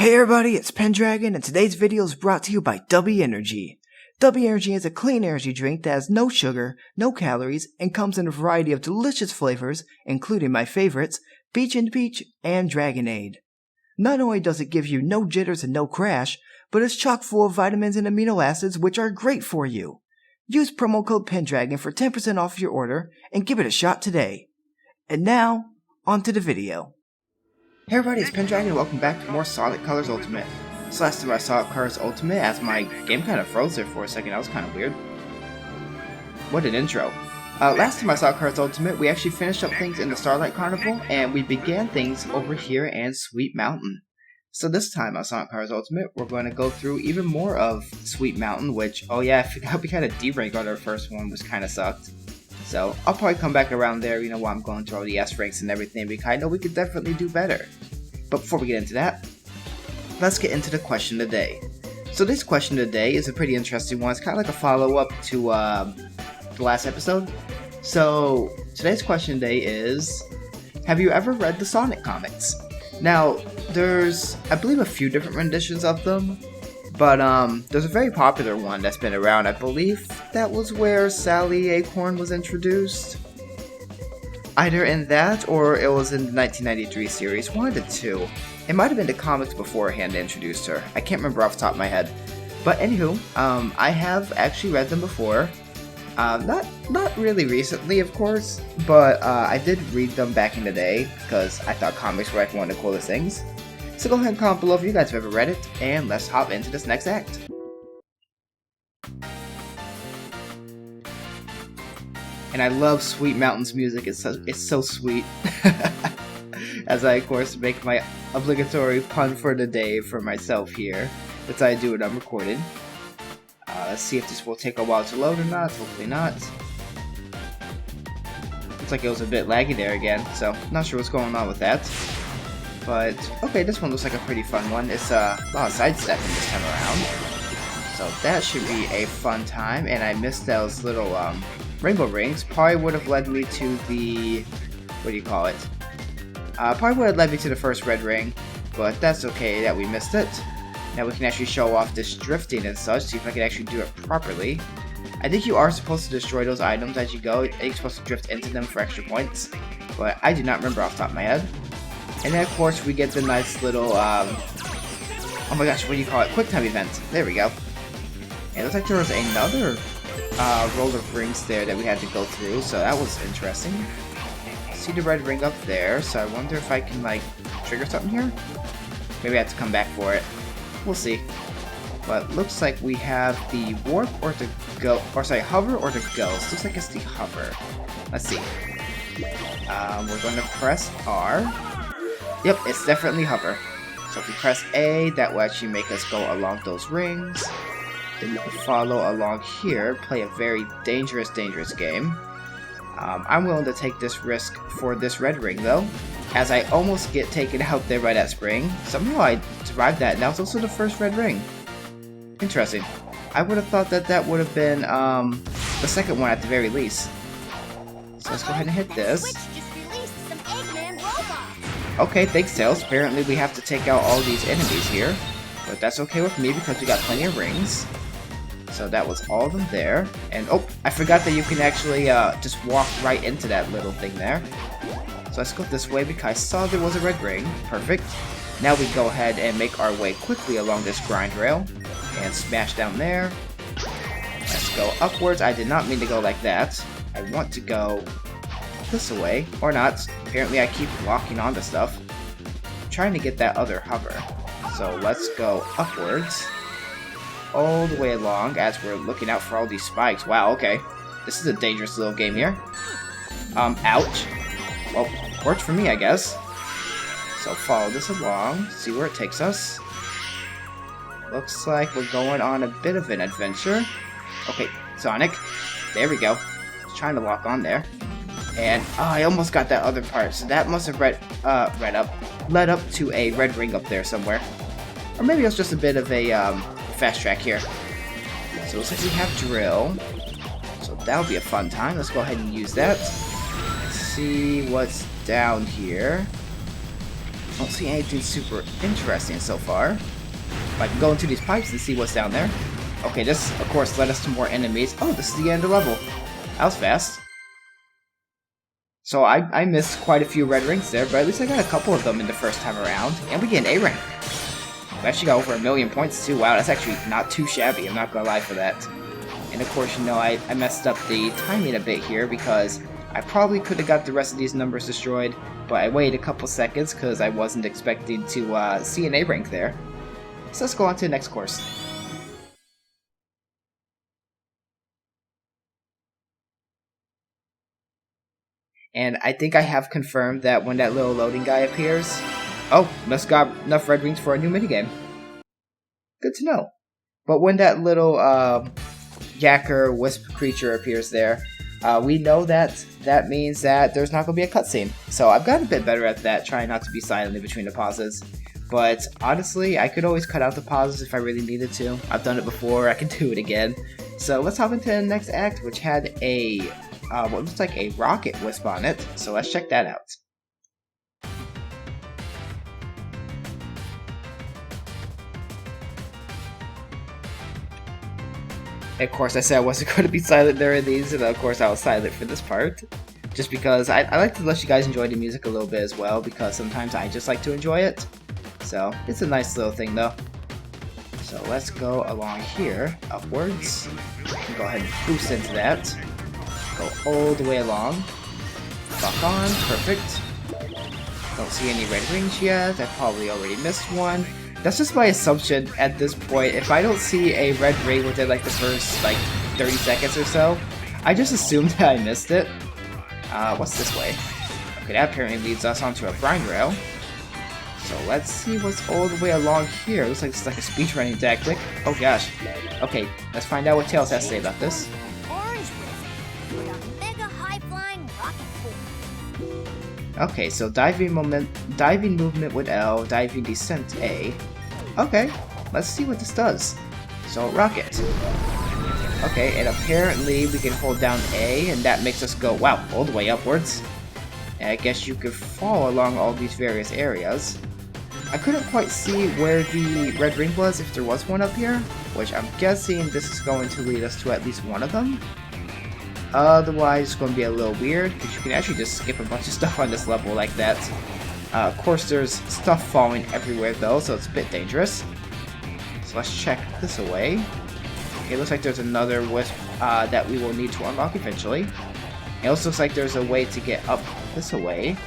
Hey everybody, it's Pendragon, and today's video is brought to you by W Energy. W Energy is a clean energy drink that has no sugar, no calories, and comes in a variety of delicious flavors, including my favorites, Peach and Peach and Dragonade. Not only does it give you no jitters and no crash, but it's chock full of vitamins and amino acids which are great for you. Use promo code Pendragon for 10% off your order, and give it a shot today. And now, on to the video. Hey everybody, it's Pendragon and welcome back to more Sonic Colors Ultimate. So last time I saw Colors Ultimate, as my game kind of froze there for a second, that was kind of weird. What an intro. Last time I saw Colors Ultimate, we actually finished up things in the Starlight Carnival, and we began things over here in Sweet Mountain. So this time on Sonic Colors Ultimate, we're going to go through even more of Sweet Mountain, which, oh yeah, I forgot we had a D-rank on our first one, which kind of sucked. So I'll probably come back around there, while I'm going through all the S ranks and everything, because I know we could definitely do better. But before we get into that, let's get into the question of the day. So this question of the day is a pretty interesting one. It's kind of like a follow-up to the last episode. So today's question of the day is, have you ever read the Sonic comics? Now, there's, I believe, a few different renditions of them. But there's a very popular one that's been around. I believe that was where Sally Acorn was introduced. Either in that or it was in the 1993 series, one of the two. It might have been the comics beforehand that introduced her. I can't remember off the top of my head. But anywho, I have actually read them before. Not really recently, of course, but I did read them back in the day because I thought comics were like one of the coolest things. So go ahead and comment below if you guys have ever read it, and let's hop into this next act. And I love Sweet Mountain's music, it's so sweet. As I, of course, make my obligatory pun for the day for myself here. That's how I do it, I'm recording. Let's see if this will take a while to load or not, hopefully not. Looks like it was a bit laggy there again, so not sure what's going on with that. But, okay, this one looks like a pretty fun one. It's a lot of sidestepping this time around. So that should be a fun time. And I missed those little rainbow rings. Probably would have led me to the... what do you call it? Probably would have led me to the first red ring. But that's okay that we missed it. Now we can actually show off this drifting and such. See if I can actually do it properly. I think you are supposed to destroy those items as you go. You're supposed to drift into them for extra points. But I do not remember off the top of my head. And then, of course, we get the nice little, oh my gosh, what do you call it? Quick time event. There we go. And it looks like there was another roll of rings there that we had to go through, so that was interesting. See the red ring up there, so I wonder if I can, like, trigger something here? Maybe I have to come back for it. We'll see. But looks like we have the warp or the go, or sorry, hover or the ghost. Looks like it's the hover. Let's see. We're going to press R. Yep, it's definitely hover. So if we press A, that will actually make us go along those rings. Then we can follow along here, play a very dangerous game. I'm willing to take this risk for this red ring though, as I almost get taken out there by that spring. Somehow I survived that, and that was also the first red ring. Interesting. I would have thought that that would have been the second one at the very least. So let's go ahead and hit this. Okay, thanks Tails. Apparently we have to take out all these enemies here. But that's okay with me because we got plenty of rings. So that was all of them there. And oh, I forgot that you can actually just walk right into that little thing there. So let's go this way because I saw there was a red ring. Perfect. Now we go ahead and make our way quickly along this grind rail. And smash down there. Let's go upwards. I did not mean to go like that. I want to go this way, or not. Apparently I keep locking onto stuff. I'm trying to get that other hover. So let's go upwards. All the way along as we're looking out for all these spikes. Wow, okay. This is a dangerous little game here. Ouch. Well, worked for me, I guess. So follow this along, see where it takes us. Looks like we're going on a bit of an adventure. Okay, Sonic. There we go. Trying to lock on there. And I almost got that other part, so that must have led up to a red ring up there somewhere. Or maybe it was just a bit of a fast track here. So it looks like we have drill. So that'll be a fun time. Let's go ahead and use that. Let's see what's down here. Don't see anything super interesting so far. If I can go into these pipes and see what's down there. Okay, this, of course, led us to more enemies. Oh, this is the end of the level. That was fast. So I missed quite a few red rings there, but at least I got a couple of them in the first time around. And we get an A rank. We actually got over 1,000,000 points too. Wow, that's actually not too shabby, I'm not gonna lie for that. And of course, you know, I messed up the timing a bit here because I probably could have got the rest of these numbers destroyed, but I waited a couple seconds because I wasn't expecting to see an A rank there. So let's go on to the next course. And I think I have confirmed that when that little loading guy appears... Oh, must got enough red rings for a new minigame. Good to know. But when that little yacker wisp creature appears there, we know that that means that there's not going to be a cutscene. So I've gotten a bit better at that, trying not to be silent in between the pauses. But honestly, I could always cut out the pauses if I really needed to. I've done it before, I can do it again. So let's hop into the next act, which had a what looks like a rocket wisp on it. So let's check that out. Of course, I said I wasn't going to be silent during these, and of course I was silent for this part. Just because I like to let you guys enjoy the music a little bit as well, because sometimes I just like to enjoy it. So, it's a nice little thing though. So let's go along here, upwards. Go ahead and boost into that. Go all the way along. Lock on, perfect. Don't see any red rings yet, I probably already missed one. That's just my assumption at this point. If I don't see a red ring within like the first like 30 seconds or so, I just assume that I missed it. What's this way? Okay, that apparently leads us onto a brine rail. So let's see what's all the way along here. Looks like it's like a speedrunning tactic. Oh gosh. Okay, let's find out what Tails has to say about this. Okay, so diving movement with L, diving descent A. Okay, let's see what this does. So rocket. Okay, and apparently we can hold down A, and that makes us go, wow, all the way upwards. And I guess you could fall along all these various areas. I couldn't quite see where the red ring was, if there was one up here, which I'm guessing this is going to lead us to at least one of them. Otherwise, it's going to be a little weird, because you can actually just skip a bunch of stuff on this level like that. Of course, there's stuff falling everywhere though, so it's a bit dangerous. So let's check this away. Okay, looks like there's another wisp that we will need to unlock eventually. It also looks like there's a way to get up this way.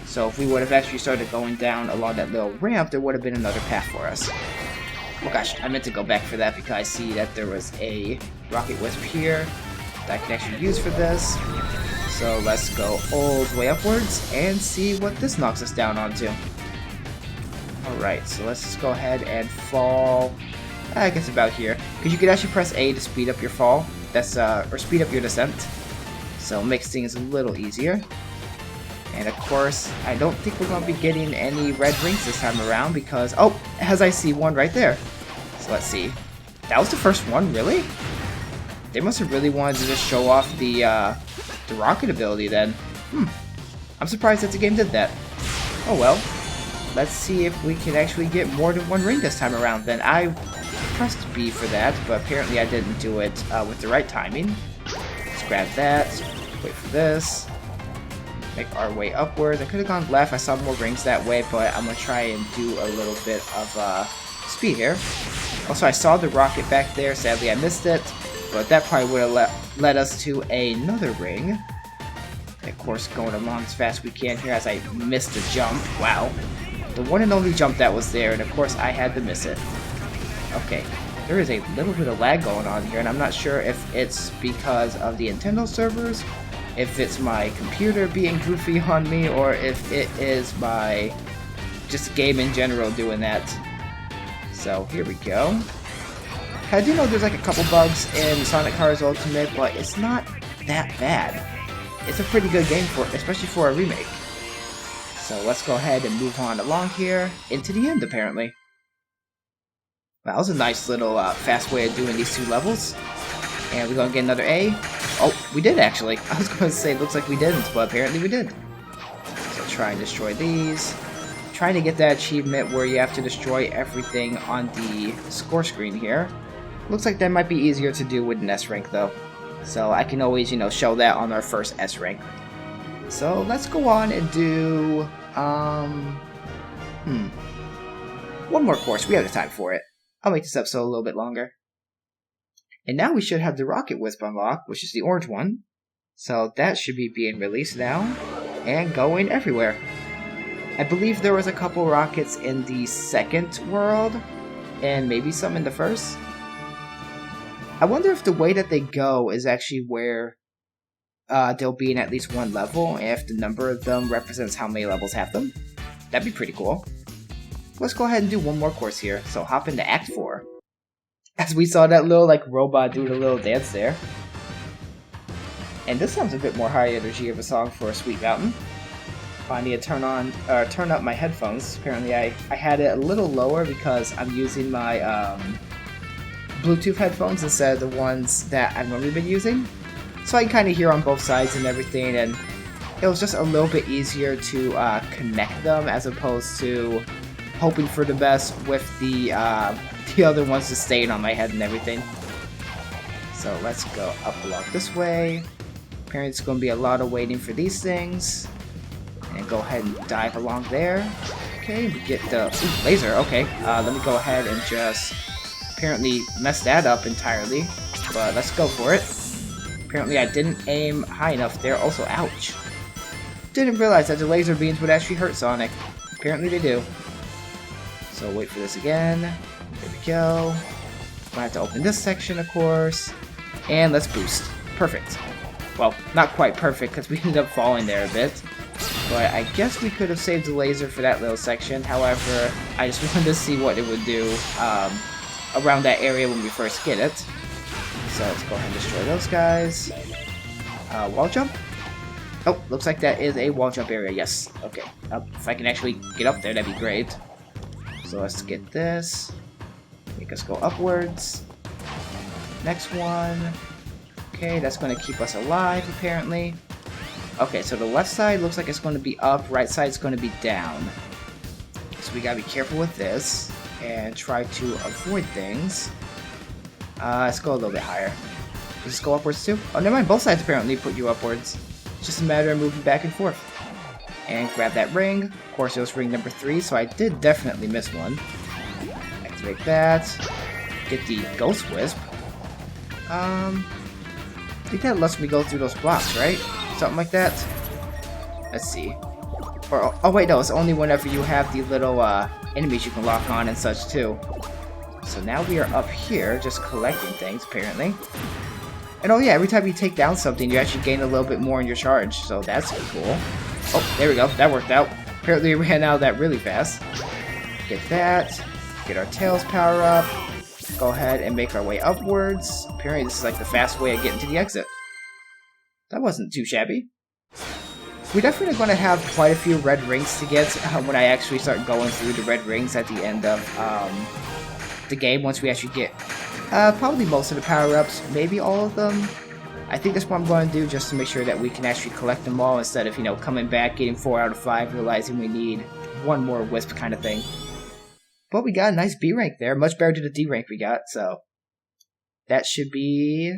So if we would have actually started going down along that little ramp, there would have been another path for us. Oh gosh, I meant to go back for that because I see that there was a rocket wisp here that I can actually use for this. So let's go all the way upwards and see what this knocks us down onto. Alright, so let's just go ahead and fall, I guess about here. Because you can actually press A to speed up your fall. That's or speed up your descent. So it makes things a little easier. And of course, I don't think we're going to be getting any red rings this time around because, oh, as I see one right there. So let's see. That was the first one, really? They must have really wanted to just show off the rocket ability then. I'm surprised that the game did that. Oh well. Let's see if we can actually get more than one ring this time around then. I pressed B for that, but apparently I didn't do it with the right timing. Let's grab that. Wait for this. Make our way upwards. I could have gone left. I saw more rings that way, but I'm going to try and do a little bit of speed here. Also, I saw the rocket back there. Sadly, I missed it. But that probably would have led us to another ring. And of course, going along as fast as we can here as I missed the jump. Wow. The one and only jump that was there, and of course I had to miss it. Okay, there is a little bit of lag going on here, and I'm not sure if it's because of the Nintendo servers, if it's my computer being goofy on me, or if it is my just game in general doing that. So here we go. I do know there's like a couple bugs in Sonic Heroes Ultimate, but it's not that bad. It's a pretty good game, especially for a remake. So let's go ahead and move on along here, into the end apparently. Well, that was a nice little fast way of doing these two levels. And we're going to get another A. Oh, we did actually. I was going to say it looks like we didn't, but apparently we did. So try and destroy these. trying to get that achievement where you have to destroy everything on the score screen here. Looks like that might be easier to do with an S rank though. So I can always, show that on our first S rank. So let's go on and do, one more course. We have the time for it. I'll make this episode a little bit longer. And now we should have the Rocket Wisp unlocked, which is the orange one. So that should be being released now and going everywhere. I believe there was a couple rockets in the second world and maybe some in the first. I wonder if the way that they go is actually where they'll be in at least one level, and if the number of them represents how many levels have them. That'd be pretty cool. Let's go ahead and do one more course here. So hop into Act 4. As we saw that little robot do the little dance there. And this sounds a bit more high energy of a song for a Sweet Mountain. I need to turn up my headphones. Apparently I had it a little lower because I'm using my Bluetooth headphones instead of the ones that I've normally been using. So I can kind of hear on both sides and everything, and it was just a little bit easier to connect them as opposed to hoping for the best with the other ones just staying on my head and everything. So let's go up along this way. Apparently it's going to be a lot of waiting for these things. And go ahead and dive along there. Okay, we get the laser. Okay, let me go ahead and just apparently mess that up entirely. But let's go for it. Apparently I didn't aim high enough there. Also, ouch. Didn't realize that the laser beams would actually hurt Sonic. Apparently they do. So wait for this again. There we go. Might have to open this section, of course. And let's boost. Perfect. Well, not quite perfect because we ended up falling there a bit. But I guess we could have saved the laser for that little section. However, I just wanted to see what it would do around that area when we first get it. So let's go ahead and destroy those guys. Wall jump? Oh, looks like that is a wall jump area. Yes. Okay. If I can actually get up there, that'd be great. So let's get this. Make us go upwards. Next one. Okay, that's going to keep us alive, apparently. Okay, so the left side looks like it's going to be up, right side is going to be down. So we gotta be careful with this, and try to avoid things. Let's go a little bit higher. Does this go upwards too? Oh, never mind, both sides apparently put you upwards. It's just a matter of moving back and forth. And grab that ring. Of course, it was ring number 3, so I did definitely miss one. Activate that. Get the Ghost Wisp. I think that lets me go through those blocks, right? Something like that. Let's see. Or, oh wait, no, it's only whenever you have the little enemies you can lock on and such too. So now we are up here, just collecting things, apparently. And oh yeah, every time you take down something, you actually gain a little bit more in your charge, so that's cool. Oh, there we go, that worked out. Apparently we ran out of that really fast. Get that. Get our tails power up. Go ahead and make our way upwards. Apparently this is like the fast way of getting to the exit. That wasn't too shabby. We're definitely going to have quite a few red rings to get when I actually start going through the red rings at the end of the game. Once we actually get probably most of the power-ups, maybe all of them. I think that's what I'm going to do just to make sure that we can actually collect them all instead of, coming back, getting 4 out of 5, realizing we need one more Wisp kind of thing. But we got a nice B rank there, much better than the D rank we got, so that should be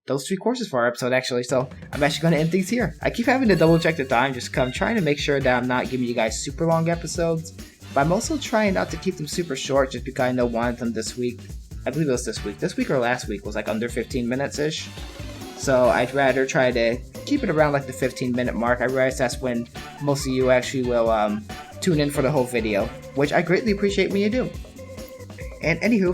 those 3 courses for our episode, actually. So I'm actually going to end things here. I keep having to double check the time just because I'm trying to make sure that I'm not giving you guys super long episodes, but I'm also trying not to keep them super short just because I know one of them this week, I believe it was this week or last week, was like under 15 minutes-ish. So I'd rather try to keep it around like the 15-minute mark. I realize that's when most of you actually will tune in for the whole video, which I greatly appreciate when you do. And anywho,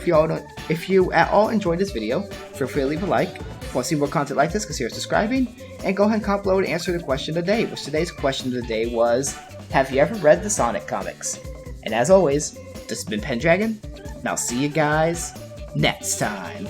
if you at all enjoyed this video, feel free to leave a like. Want to see more content like this, consider subscribing, and go ahead and comment below to answer the question of the day, which today's question of the day was, have you ever read the Sonic comics? And as always, this has been Pendragon, and I'll see you guys next time.